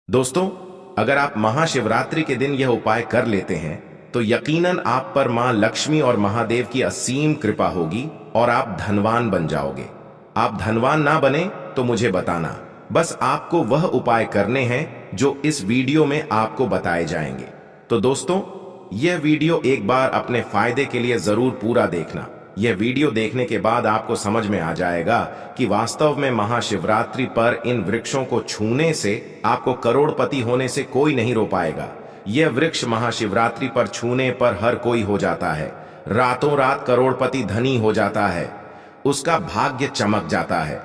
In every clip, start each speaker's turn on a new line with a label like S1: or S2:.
S1: दोस्तों, अगर आप महाशिवरात्रि के दिन यह उपाय कर लेते हैं तो यकीनन आप पर मां लक्ष्मी और महादेव की असीम कृपा होगी और आप धनवान बन जाओगे। आप धनवान ना बने तो मुझे बताना, बस आपको वह उपाय करने हैं जो इस वीडियो में आपको बताए जाएंगे। तो दोस्तों, यह वीडियो एक बार अपने फायदे के लिए जरूर पूरा देखना। यह वीडियो देखने के बाद आपको समझ में आ जाएगा कि वास्तव में महाशिवरात्रि पर इन वृक्षों को छूने से आपको करोड़पति होने से कोई नहीं रोक पाएगा। यह वृक्ष महाशिवरात्रि पर छूने पर हर कोई हो जाता है, रातों रात करोड़पति धनी हो जाता है, उसका भाग्य चमक जाता है।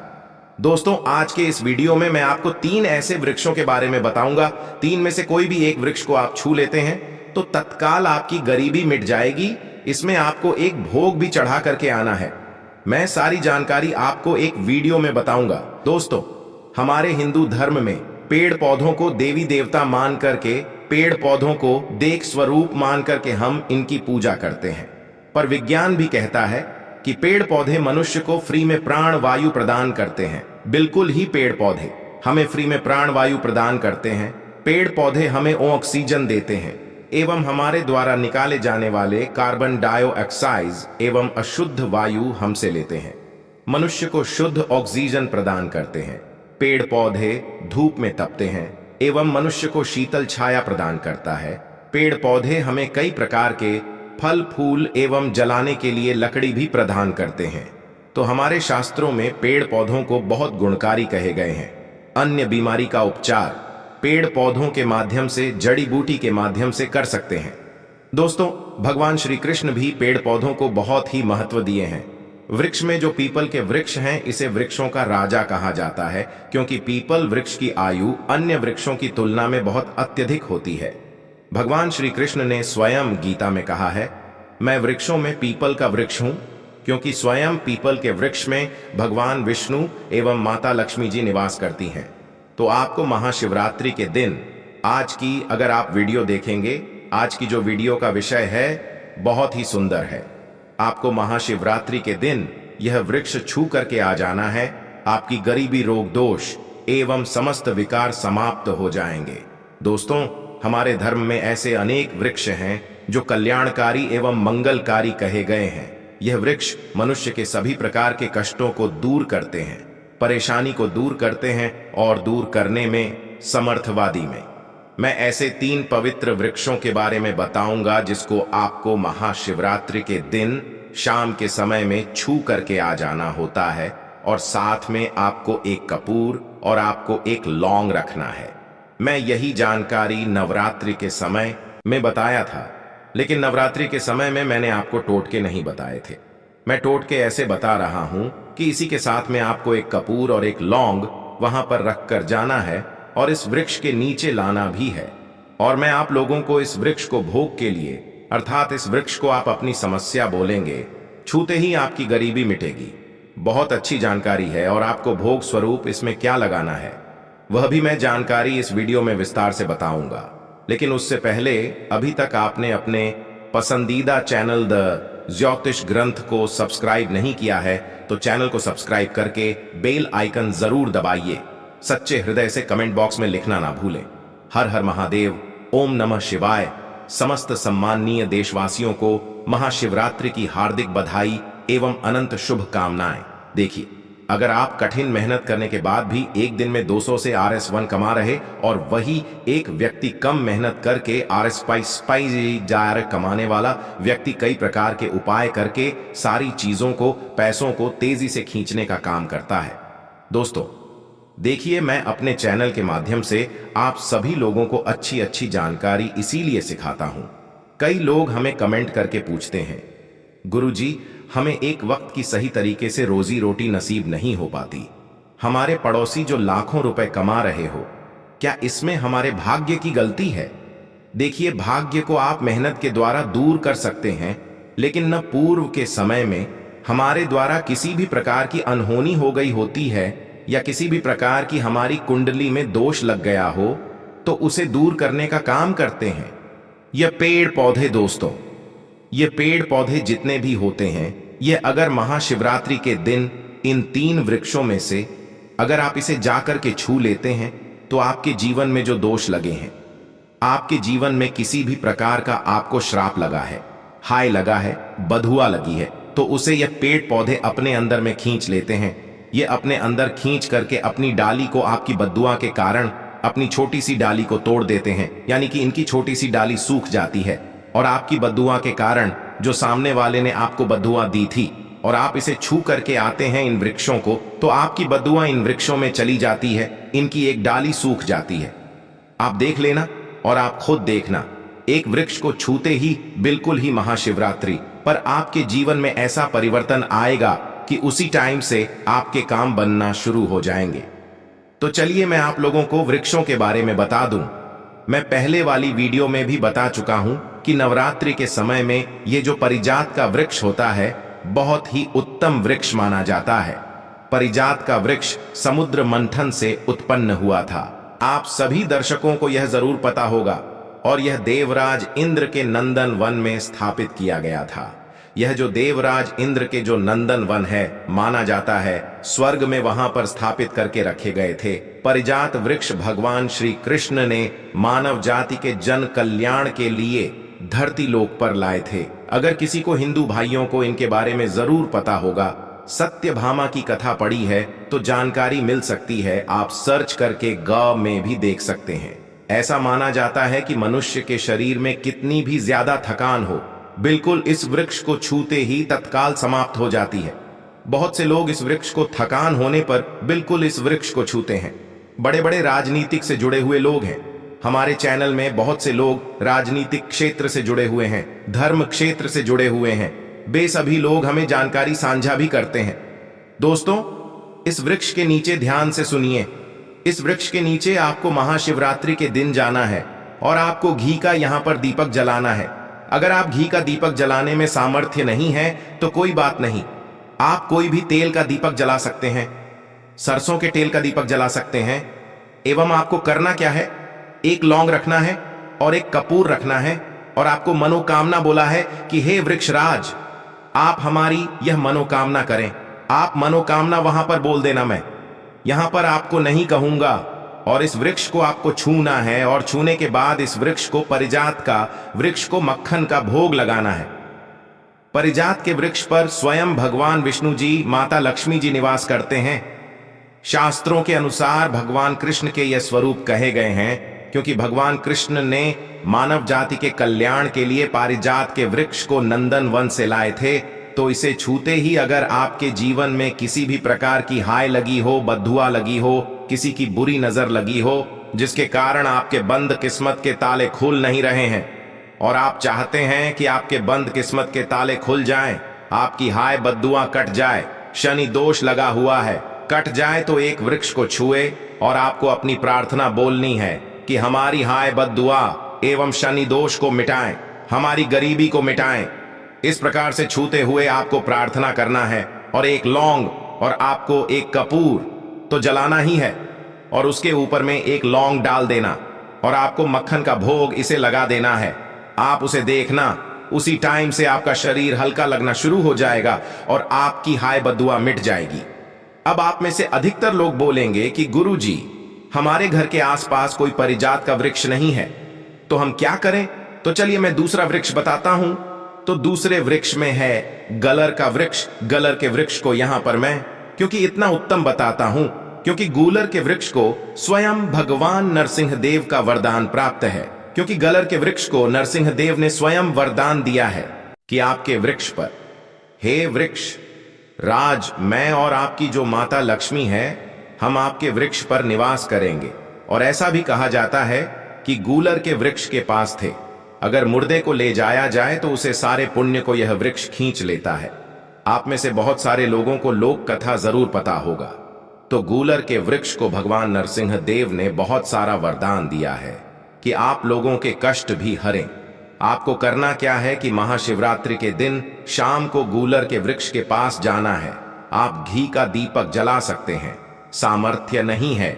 S1: दोस्तों, आज के इस वीडियो में मैं आपको 3 ऐसे वृक्षों के बारे में बताऊंगा। 3 में से कोई भी एक वृक्ष को आप छू लेते हैं तो तत्काल आपकी गरीबी मिट जाएगी। इसमें आपको एक भोग भी चढ़ा करके आना है। मैं सारी जानकारी आपको एक वीडियो में बताऊंगा। दोस्तों, हमारे हिंदू धर्म में पेड़ पौधों को देवी देवता मान करके, पेड़ पौधों को देव स्वरूप मान करके हम इनकी पूजा करते हैं। पर विज्ञान भी कहता है कि पेड़ पौधे मनुष्य को फ्री में प्राण वायु प्रदान करते हैं। बिल्कुल ही पेड़ पौधे हमें फ्री में प्राण वायु प्रदान करते हैं। पेड़ पौधे हमें ऑक्सीजन देते हैं एवं हमारे द्वारा निकाले जाने वाले कार्बन डाइऑक्साइड एवं अशुद्ध वायु हमसे लेते हैं, मनुष्य को शुद्ध ऑक्सीजन प्रदान करते हैं। पेड़ पौधे धूप में तपते हैं एवं मनुष्य को शीतल छाया प्रदान करता है। पेड़ पौधे हमें कई प्रकार के फल फूल एवं जलाने के लिए लकड़ी भी प्रदान करते हैं। तो हमारे शास्त्रों में पेड़ पौधों को बहुत गुणकारी कहे गए हैं। अन्य बीमारी का उपचार पेड़ पौधों के माध्यम से, जड़ी बूटी के माध्यम से कर सकते हैं। दोस्तों, भगवान श्री कृष्ण भी पेड़ पौधों को बहुत ही महत्व दिए हैं। वृक्ष में जो पीपल के वृक्ष हैं, इसे वृक्षों का राजा कहा जाता है, क्योंकि पीपल वृक्ष की आयु अन्य वृक्षों की तुलना में बहुत अत्यधिक होती है। भगवान श्री कृष्ण ने स्वयं गीता में कहा है, मैं वृक्षों में पीपल का वृक्ष हूं, क्योंकि स्वयं पीपल के वृक्ष में भगवान विष्णु एवं माता लक्ष्मी जी निवास करती हैं। तो आपको महाशिवरात्रि के दिन आज की अगर आप वीडियो देखेंगे, आज की जो वीडियो का विषय है बहुत ही सुंदर है। आपको महाशिवरात्रि के दिन यह वृक्ष छू करके आ जाना है। आपकी गरीबी, रोग दोष एवं समस्त विकार समाप्त हो जाएंगे। दोस्तों, हमारे धर्म में ऐसे अनेक वृक्ष हैं जो कल्याणकारी एवं मंगलकारी कहे गए हैं। यह वृक्ष मनुष्य के सभी प्रकार के कष्टों को दूर करते हैं, परेशानी को दूर करते हैं और दूर करने में समर्थवादी में। मैं ऐसे 3 पवित्र वृक्षों के बारे में बताऊंगा जिसको आपको महाशिवरात्रि के दिन शाम के समय में छू करके आ जाना होता है, और साथ में आपको एक कपूर और आपको एक लौंग रखना है। मैं यही जानकारी नवरात्रि के समय में बताया था, लेकिन नवरात्रि के समय में मैंने आपको टोटके नहीं बताए थे। मैं टोटके ऐसे बता रहा हूं कि इसी के साथ में आपको एक कपूर और एक लौंग वहां पर रख कर जाना है और इस वृक्ष के नीचे लाना भी है। और मैं आप लोगों को इस वृक्ष को भोग के लिए, अर्थात इस वृक्ष को आप अपनी समस्या बोलेंगे, छूते ही आपकी गरीबी मिटेगी। बहुत अच्छी जानकारी है और आपको भोग स्वरूप इसमें क्या लगाना है वह भी मैं जानकारी इस वीडियो में विस्तार से बताऊंगा। लेकिन उससे पहले अभी तक आपने अपने पसंदीदा चैनल द ज्योतिष ग्रंथ को सब्सक्राइब नहीं किया है तो चैनल को सब्सक्राइब करके बेल आइकन जरूर दबाइए। सच्चे हृदय से कमेंट बॉक्स में लिखना ना भूलें। हर हर महादेव, ओम नमः शिवाय। समस्त सम्माननीय देशवासियों को महाशिवरात्रि की हार्दिक बधाई एवं अनंत शुभकामनाएं। देखिए, अगर आप कठिन मेहनत करने के बाद भी एक दिन में 200 से RS1 कमा रहे और वही एक व्यक्ति कम मेहनत करके RS5 कमाने वाला व्यक्ति कई प्रकार के उपाय करके सारी चीजों को, पैसों को तेजी से खींचने का काम करता है। दोस्तों, देखिए, मैं अपने चैनल के माध्यम से आप सभी लोगों को अच्छी अच्छी जानकारी इसीलिए सिखाता हूं। कई लोग हमें कमेंट करके पूछते हैं, गुरुजी, हमें एक वक्त की सही तरीके से रोजी रोटी नसीब नहीं हो पाती। हमारे पड़ोसी जो लाखों रुपए कमा रहे हो, क्या इसमें हमारे भाग्य की गलती है? देखिए, भाग्य को आप मेहनत के द्वारा दूर कर सकते हैं, लेकिन न पूर्व के समय में हमारे द्वारा किसी भी प्रकार की अनहोनी हो गई होती है या किसी भी प्रकार की हमारी कुंडली में दोष लग गया हो तो उसे दूर करने का काम करते हैं यह पेड़ पौधे। दोस्तों, ये पेड़ पौधे जितने भी होते हैं, ये अगर महाशिवरात्रि के दिन इन 3 वृक्षों में से अगर आप इसे जाकर के छू लेते हैं तो आपके जीवन में जो दोष लगे हैं, आपके जीवन में किसी भी प्रकार का आपको श्राप लगा है, हाय लगा है, बधुआ लगी है, तो उसे यह पेड़ पौधे अपने अंदर में खींच लेते हैं। ये अपने अंदर खींच करके अपनी डाली को आपकी बद्दुआ के कारण अपनी छोटी सी डाली को तोड़ देते हैं, यानी कि इनकी छोटी सी डाली सूख जाती है और आपकी बद्दुआ के कारण जो सामने वाले ने आपको बद्दुआ दी थी और आप इसे छू करके आते हैं इन वृक्षों को, तो आपकी बद्दुआ इन वृक्षों में चली जाती है, इनकी एक डाली सूख जाती है। आप देख लेना और आप खुद देखना, एक वृक्ष को छूते ही बिल्कुल ही महाशिवरात्रि पर आपके जीवन में ऐसा परिवर्तन आएगा कि उसी टाइम से आपके काम बनना शुरू हो जाएंगे। तो चलिए मैं आप लोगों को वृक्षों के बारे में बता दूं। मैं पहले वाली वीडियो में भी बता चुका हूं कि नवरात्रि के समय में ये जो परिजात का वृक्ष होता है बहुत ही उत्तम वृक्ष माना जाता है। परिजात का वृक्ष समुद्र मंथन से उत्पन्न हुआ था। आप सभी दर्शकों को यह जरूर पता होगा और यह देवराज इंद्र के नंदन वन में स्थापित किया गया था। यह जो देवराज इंद्र के जो नंदन वन है माना जाता है स्वर्ग में वहां पर स्थापित करके रखे गए थे। परिजात वृक्ष भगवान श्री कृष्ण ने मानव जाति के जन कल्याण के लिए धरती लोक पर लाए थे। अगर किसी को हिंदू भाइयों को इनके बारे में जरूर पता होगा, सत्यभामा की कथा पढ़ी है तो जानकारी मिल सकती है। आप सर्च करके ग में भी देख सकते हैं। ऐसा माना जाता है कि मनुष्य के शरीर में कितनी भी ज्यादा थकान हो, बिल्कुल इस वृक्ष को छूते ही तत्काल समाप्त हो जाती है। बहुत से लोग इस वृक्ष को थकान होने पर बिल्कुल इस वृक्ष को छूते हैं। बड़े बड़े राजनीतिक से जुड़े हुए लोग हैं। हमारे चैनल में बहुत से लोग राजनीतिक क्षेत्र से जुड़े हुए हैं, धर्म क्षेत्र से जुड़े हुए हैं। बेसभी लोग हमें जानकारी साझा भी करते हैं। दोस्तों, इस वृक्ष के नीचे ध्यान से सुनिए। इस वृक्ष के नीचे आपको महाशिवरात्रि के दिन जाना है और आपको घी का यहाँ पर दीपक जलाना है। अगर आप घी का दीपक जलाने में सामर्थ्य नहीं है तो कोई बात नहीं, आप कोई भी तेल का दीपक जला सकते हैं, सरसों के तेल का दीपक जला सकते हैं। एवं आपको करना क्या है, एक लौंग रखना है और एक कपूर रखना है और आपको मनोकामना बोला है कि हे वृक्षराज, आप हमारी यह मनोकामना करें। आप मनोकामना वहां पर बोल देना, मैं यहां पर आपको नहीं कहूंगा। और इस वृक्ष को आपको छूना है और छूने के बाद इस वृक्ष को, परिजात का वृक्ष को मक्खन का भोग लगाना है। परिजात के वृक्ष पर स्वयं भगवान विष्णु जी, माता लक्ष्मी जी निवास करते हैं। शास्त्रों के अनुसार भगवान कृष्ण के यह स्वरूप कहे गए हैं क्योंकि भगवान कृष्ण ने मानव जाति के कल्याण के लिए पारिजात के वृक्ष को नंदन वन से लाए थे। तो इसे छूते ही अगर आपके जीवन में किसी भी प्रकार की हाय लगी हो, बद्दुआ लगी हो, किसी की बुरी नजर लगी हो, जिसके कारण आपके बंद किस्मत के ताले खुल नहीं रहे हैं और आप चाहते हैं कि आपके बंद किस्मत के ताले खुल जाएं, आपकी हाय बद्दुआ कट जाए, शनि दोष लगा हुआ है, कट जाए, तो एक वृक्ष को छुए और आपको अपनी प्रार्थना बोलनी है कि हमारी हाय बद्दुआ एवं शनि दोष को मिटाएं, हमारी गरीबी को मिटाएं। इस प्रकार से छूते हुए आपको प्रार्थना करना है और एक लौंग और आपको एक कपूर तो जलाना ही है और उसके ऊपर में एक लौंग डाल देना और आपको मक्खन का भोग इसे लगा देना है। आप उसे देखना, उसी टाइम से आपका शरीर हल्का लगना शुरू हो जाएगा और आपकी हाय बद्दुआ मिट जाएगी। अब आप में से अधिकतर लोग बोलेंगे कि गुरुजी, हमारे घर के आसपास कोई परिजात का वृक्ष नहीं है, तो हम क्या करें? तो चलिए मैं दूसरा वृक्ष बताता हूं। तो दूसरे वृक्ष में है गलर का वृक्ष। गलर के वृक्ष को यहां पर मैं क्योंकि इतना उत्तम बताता हूं क्योंकि गूलर के वृक्ष को स्वयं भगवान नरसिंह देव का वरदान प्राप्त है। क्योंकि गलर के वृक्ष को नरसिंह देव ने स्वयं वरदान दिया है कि आपके वृक्ष पर, हे वृक्ष राज, मैं और आपकी जो माता लक्ष्मी है, हम आपके वृक्ष पर निवास करेंगे। और ऐसा भी कहा जाता है कि गूलर के वृक्ष के पास थे, अगर मुर्दे को ले जाया जाए तो उसे सारे पुण्य को यह वृक्ष खींच लेता है। आप में से बहुत सारे लोगों को लोक कथा जरूर पता होगा। तो गूलर के वृक्ष को भगवान नरसिंह देव ने बहुत सारा वरदान दिया है कि आप लोगों के कष्ट भी हरें। आपको करना क्या है कि महाशिवरात्रि के दिन शाम को गूलर के वृक्ष के पास जाना है। आप घी का दीपक जला सकते हैं, सामर्थ्य नहीं है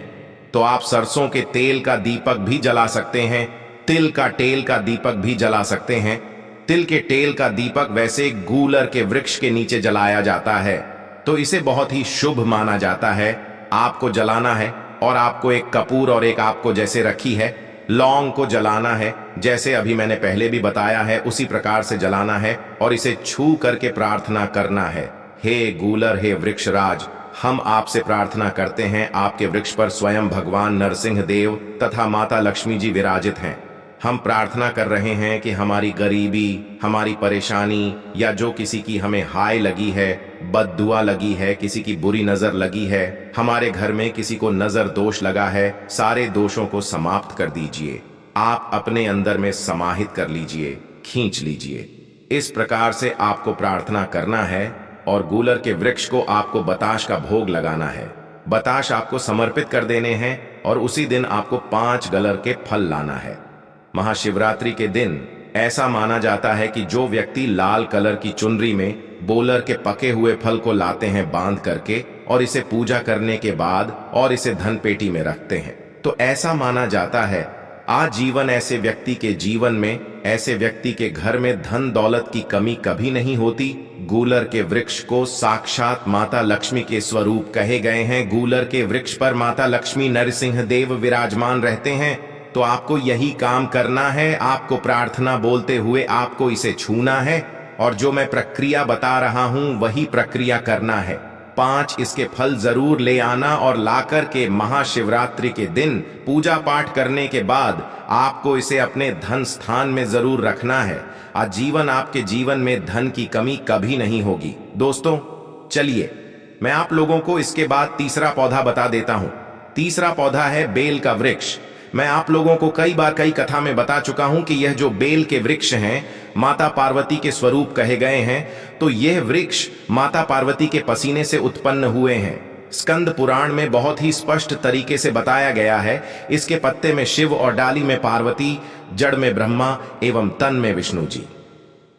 S1: तो आप सरसों के तेल का दीपक भी जला सकते हैं, तिल का तेल का दीपक भी जला सकते हैं। तिल के तेल का दीपक वैसे गूलर के वृक्ष के नीचे जलाया जाता है तो इसे बहुत ही शुभ माना जाता है। आपको जलाना है और आपको एक कपूर और एक आपको जैसे रखी है लौंग को जलाना है, जैसे अभी मैंने पहले भी बताया है उसी प्रकार से जलाना है और इसे छू करके प्रार्थना करना है। हे गूलर, हे वृक्षराज, हम आपसे प्रार्थना करते हैं, आपके वृक्ष पर स्वयं भगवान नरसिंह देव तथा माता लक्ष्मी जी विराजित हैं। हम प्रार्थना कर रहे हैं कि हमारी गरीबी, हमारी परेशानी या जो किसी की हमें हाय लगी है, बद्दुआ लगी है, किसी की बुरी नजर लगी है, हमारे घर में किसी को नजर दोष लगा है, सारे दोषों को समाप्त कर दीजिए। आप अपने अंदर में समाहित कर लीजिए, खींच लीजिए। इस प्रकार से आपको प्रार्थना करना है और गूलर के वृक्ष को आपको बताश का भोग लगाना है। बताश आपको समर्पित कर देने हैं और उसी दिन आपको 5 गलर के फल लाना है। महाशिवरात्रि के दिन ऐसा माना जाता है कि जो व्यक्ति लाल कलर की चुनरी में बोलर के पके हुए फल को लाते हैं बांध करके और इसे पूजा करने के बाद और इसे धन पेटी में रखते हैं, तो ऐसा माना जाता है आजीवन ऐसे व्यक्ति के जीवन में, ऐसे व्यक्ति के घर में धन दौलत की कमी कभी नहीं होती। गूलर के वृक्ष को साक्षात माता लक्ष्मी के स्वरूप कहे गए हैं। गूलर के वृक्ष पर माता लक्ष्मी नरसिंह देव विराजमान रहते हैं। तो आपको यही काम करना है, आपको प्रार्थना बोलते हुए आपको इसे छूना है और जो मैं प्रक्रिया बता रहा हूं वही प्रक्रिया करना है। 5 इसके फल जरूर ले आना और लाकर के महाशिवरात्रि के दिन पूजा पाठ करने के बाद आपको इसे अपने धन स्थान में जरूर रखना है। आजीवन आपके जीवन में धन की कमी कभी नहीं होगी। दोस्तों चलिए मैं आप लोगों को इसके बाद तीसरा पौधा बता देता हूं। तीसरा पौधा है बेल का वृक्ष। मैं आप लोगों को कई बार कई कथा में बता चुका हूं कि यह जो बेल के वृक्ष हैं माता पार्वती के स्वरूप कहे गए हैं। तो यह वृक्ष माता पार्वती के पसीने से उत्पन्न हुए हैं। स्कंद पुराण में बहुत ही स्पष्ट तरीके से बताया गया है। इसके पत्ते में शिव और डाली में पार्वती, जड़ में ब्रह्मा एवं तन में विष्णु जी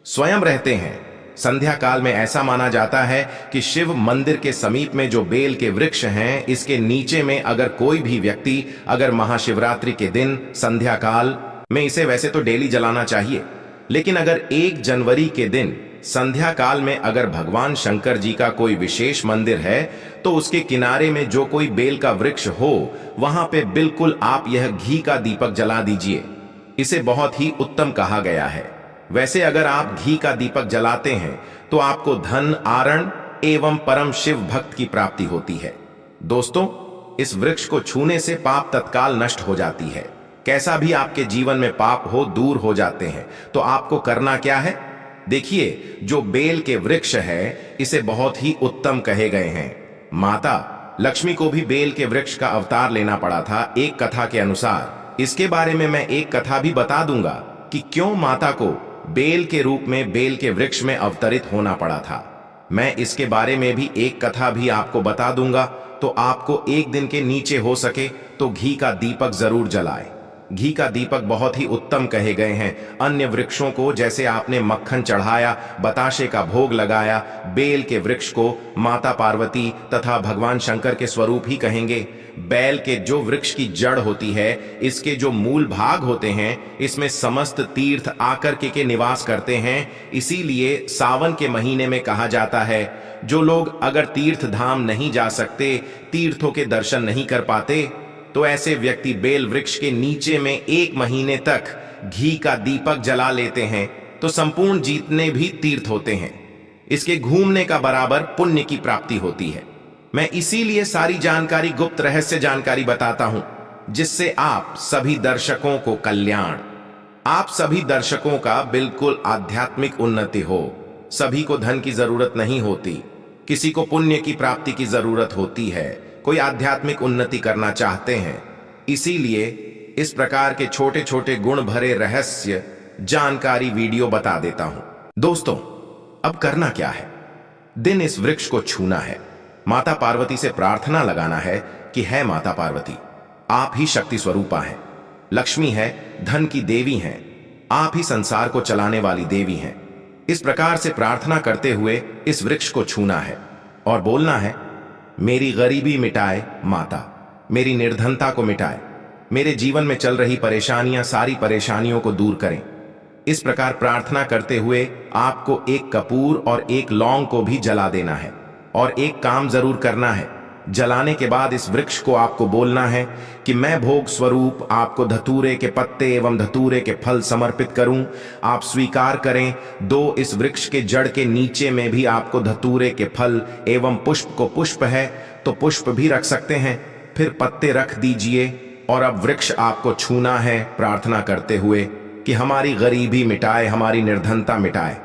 S1: स्वयं रहते हैं। संध्या काल में ऐसा माना जाता है कि शिव मंदिर के समीप में जो बेल के वृक्ष हैं, इसके नीचे में अगर कोई भी व्यक्ति अगर महाशिवरात्रि के दिन संध्या काल में, इसे वैसे तो डेली जलाना चाहिए, लेकिन अगर 1 जनवरी के दिन संध्या काल में अगर भगवान शंकर जी का कोई विशेष मंदिर है तो उसके किनारे में जो कोई बेल का वृक्ष हो वहां पे बिल्कुल आप यह घी का दीपक जला दीजिए। इसे बहुत ही उत्तम कहा गया है। वैसे अगर आप घी का दीपक जलाते हैं तो आपको धन, आरण एवं परम शिव भक्त की प्राप्ति होती है। दोस्तों इस वृक्ष को छूने से पाप तत्काल नष्ट हो जाती है। कैसा भी आपके जीवन में पाप हो दूर हो जाते हैं। तो आपको करना क्या है, देखिए जो बेल के वृक्ष है इसे बहुत ही उत्तम कहे गए हैं। माता लक्ष्मी को भी बेल के वृक्ष का अवतार लेना पड़ा था एक कथा के अनुसार। इसके बारे में मैं एक कथा भी बता दूंगा कि क्यों माता को बेल के रूप में बेल के वृक्ष में अवतरित होना पड़ा था। मैं इसके बारे में भी एक कथा भी आपको बता दूंगा। तो आपको एक दिन के नीचे हो सके तो घी का दीपक जरूर जलाए। घी का दीपक बहुत ही उत्तम कहे गए हैं। अन्य वृक्षों को जैसे आपने मक्खन चढ़ाया, बताशे का भोग लगाया, बेल के वृक्ष को माता पार्वती तथा भगवान शंकर के स्वरूप ही कहेंगे। बैल के जो वृक्ष की जड़ होती है, इसके जो मूल भाग होते हैं, इसमें समस्त तीर्थ आकर के निवास करते हैं। इसीलिए सावन के महीने में कहा जाता है जो लोग अगर तीर्थ धाम नहीं जा सकते, तीर्थों के दर्शन नहीं कर पाते, तो ऐसे व्यक्ति बेल वृक्ष के नीचे में 1 महीने तक घी का दीपक जला लेते हैं तो संपूर्ण जितने भी तीर्थ होते हैं इसके घूमने का बराबर पुण्य की प्राप्ति होती है। मैं इसीलिए सारी जानकारी गुप्त रहस्य जानकारी बताता हूं, जिससे आप सभी दर्शकों को कल्याण, आप सभी दर्शकों का बिल्कुल आध्यात्मिक उन्नति हो। सभी को धन की जरूरत नहीं होती, किसी को पुण्य की प्राप्ति की जरूरत होती है, कोई आध्यात्मिक उन्नति करना चाहते हैं। इसीलिए इस प्रकार के छोटे छोटे गुण भरे रहस्य जानकारी वीडियो बता देता हूं। दोस्तों अब करना क्या है, दिन इस वृक्ष को छूना है, माता पार्वती से प्रार्थना लगाना है कि है माता पार्वती, आप ही शक्ति स्वरूपा हैं, लक्ष्मी है, धन की देवी हैं, आप ही संसार को चलाने वाली देवी हैं। इस प्रकार से प्रार्थना करते हुए इस वृक्ष को छूना है और बोलना है, मेरी गरीबी मिटाए माता, मेरी निर्धनता को मिटाए, मेरे जीवन में चल रही परेशानियां, सारी परेशानियों को दूर करें। इस प्रकार प्रार्थना करते हुए आपको 1 कपूर और 1 लौंग को भी जला देना है और एक काम जरूर करना है। जलाने के बाद इस वृक्ष को आपको बोलना है कि मैं भोग स्वरूप आपको धतूरे के पत्ते एवं धतूरे के फल समर्पित करूं, आप स्वीकार करें। 2 इस वृक्ष के जड़ के नीचे में भी आपको धतूरे के फल एवं पुष्प को पुष्प है तो पुष्प भी रख सकते हैं, फिर पत्ते रख दीजिए। और अब वृक्ष आपको छूना है प्रार्थना करते हुए कि हमारी गरीबी मिटाए, हमारी निर्धनता मिटाए।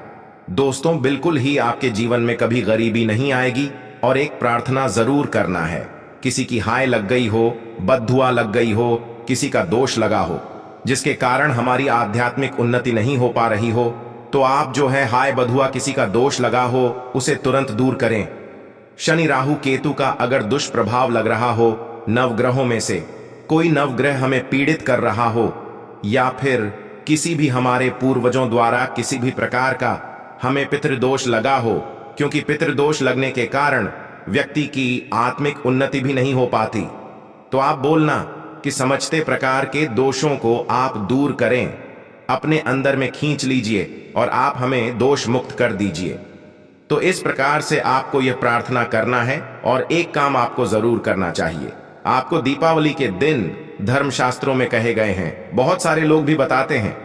S1: दोस्तों, बिल्कुल ही आपके जीवन में कभी गरीबी नहीं आएगी। और एक प्रार्थना जरूर करना है, किसी की हाय लग गई हो, बद्दुआ लग गई हो, किसी का दोष लगा हो जिसके कारण हमारी आध्यात्मिक उन्नति नहीं हो पा रही हो, तो आप जो है हाय बधुआ किसी का दोष लगा हो उसे तुरंत दूर करें। शनि राहु केतु का अगर दुष्प्रभाव लग रहा हो, नवग्रहों में से कोई नवग्रह हमें पीड़ित कर रहा हो, या फिर किसी भी हमारे पूर्वजों द्वारा किसी भी प्रकार का हमें पितृदोष लगा हो, क्योंकि पितृदोष लगने के कारण व्यक्ति की आत्मिक उन्नति भी नहीं हो पाती, तो आप बोलना कि समझते प्रकार के दोषों को आप दूर करें, अपने अंदर में खींच लीजिए और आप हमें दोष मुक्त कर दीजिए। तो इस प्रकार से आपको यह प्रार्थना करना है। और एक काम आपको जरूर करना चाहिए, आपको दीपावली के दिन धर्मशास्त्रों में कहे गए हैं, बहुत सारे लोग भी बताते हैं,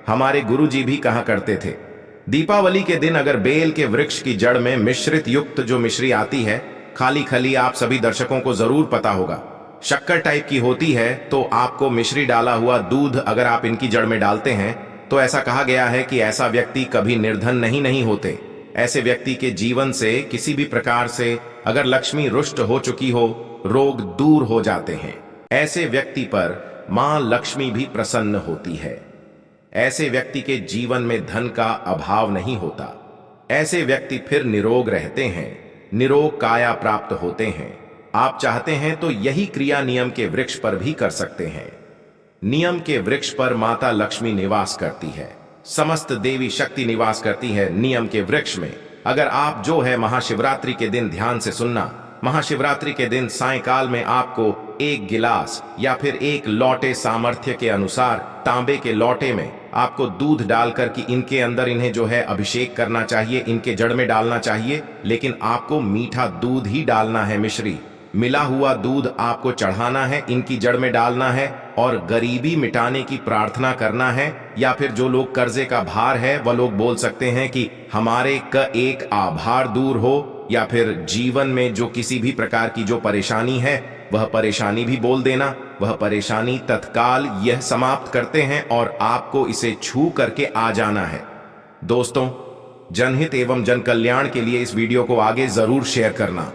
S1: हमारे गुरुजी भी कहा करते थे, दीपावली के दिन अगर बेल के वृक्ष की जड़ में मिश्रित युक्त जो मिश्री आती है, खाली खली, आप सभी दर्शकों को जरूर पता होगा, शक्कर टाइप की होती है, तो आपको मिश्री डाला हुआ दूध अगर आप इनकी जड़ में डालते हैं तो ऐसा कहा गया है कि ऐसा व्यक्ति कभी निर्धन नहीं होते। ऐसे व्यक्ति के जीवन से किसी भी प्रकार से अगर लक्ष्मी रुष्ट हो चुकी हो, रोग दूर हो जाते हैं। ऐसे व्यक्ति पर मां लक्ष्मी भी प्रसन्न होती है। ऐसे व्यक्ति के जीवन में धन का अभाव नहीं होता। ऐसे व्यक्ति फिर निरोग रहते हैं, निरोग काया प्राप्त होते हैं। आप चाहते हैं तो यही क्रिया नियम के वृक्ष पर भी कर सकते हैं। नियम के वृक्ष पर माता लक्ष्मी निवास करती है, समस्त देवी शक्ति निवास करती है नियम के वृक्ष में। अगर आप जो है महाशिवरात्रि के दिन ध्यान से सुनना, महाशिवरात्रि के दिन सायंकाल में आपको 1 गिलास या फिर 1 लोटे सामर्थ्य के अनुसार तांबे के लोटे में आपको दूध डालकर कि इनके अंदर इन्हें जो है अभिषेक करना चाहिए, इनके जड़ में डालना चाहिए, लेकिन आपको मीठा दूध ही डालना है, मिश्री मिला हुआ दूध आपको चढ़ाना है, इनकी जड़ में डालना है और गरीबी मिटाने की प्रार्थना करना है। या फिर जो लोग कर्जे का भार है वह लोग बोल सकते हैं कि हमारे का एक आभार दूर हो, या फिर जीवन में जो किसी भी प्रकार की जो परेशानी है वह परेशानी भी बोल देना, वह परेशानी तत्काल यह समाप्त करते हैं और आपको इसे छू करके आ जाना है। दोस्तों, जनहित एवं जन कल्याण के लिए इस वीडियो को आगे जरूर शेयर करना।